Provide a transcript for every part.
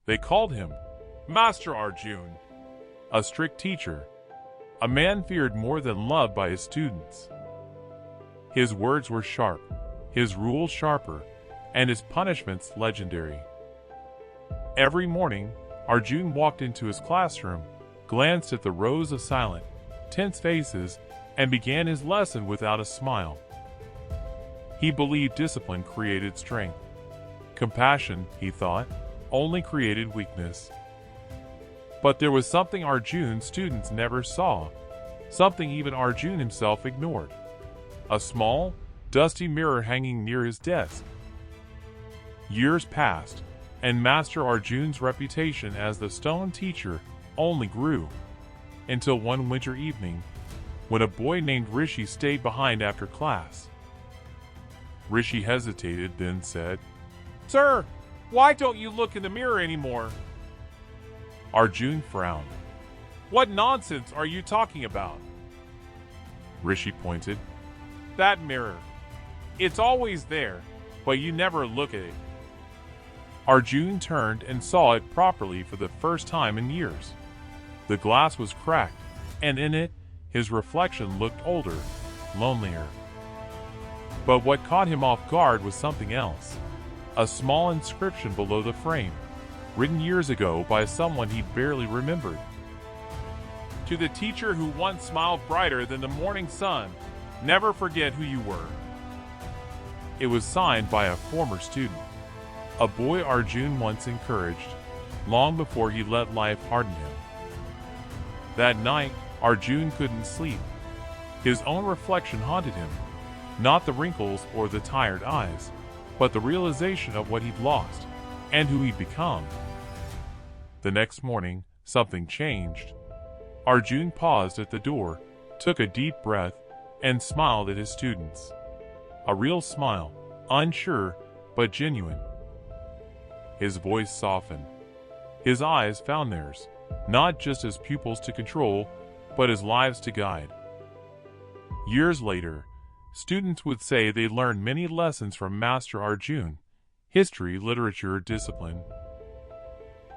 They called him Master Arjun, a strict teacher, a man feared more than loved by his students. His words were sharp, his rules sharper, and his punishments legendary. Every morning, Arjun walked into his classroom, glanced at the rows of silent, tense faces, and began his lesson without a smile. He believed discipline created strength. Compassion, he thought, only created weakness. But there was something Arjun's students never saw, something even Arjun himself ignored. A small, dusty mirror hanging near his desk. Years passed, and Master Arjun's reputation as the stone teacher only grew, until one winter evening, when a boy named Rishi stayed behind after class. Rishi hesitated, then said, "Sir, why don't you look in the mirror anymore?" Arjun frowned. "What nonsense are you talking about?" Rishi pointed. "That mirror. It's always there, but you never look at it." Arjun turned and saw it properly for the first time in years. The glass was cracked, and in it, his reflection looked older, lonelier. But what caught him off guard was something else. A small inscription below the frame, written years ago by someone he barely remembered. "To the teacher who once smiled brighter than the morning sun, never forget who you were." It was signed by a former student, a boy Arjun once encouraged, long before he let life harden him. That night, Arjun couldn't sleep. His own reflection haunted him, not the wrinkles or the tired eyes, but the realization of what he'd lost and who he'd become. The next morning, something changed. Arjun paused at the door, took a deep breath, and smiled at his students. A real smile, unsure but genuine. His voice softened. His eyes found theirs, not just as pupils to control, but as lives to guide. Years later, students would say they learned many lessons from Master Arjun: history, literature, discipline.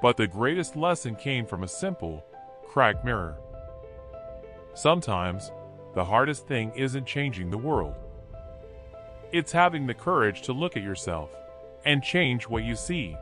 But the greatest lesson came from a simple, cracked mirror. Sometimes, the hardest thing isn't changing the world. It's having the courage to look at yourself and change what you see.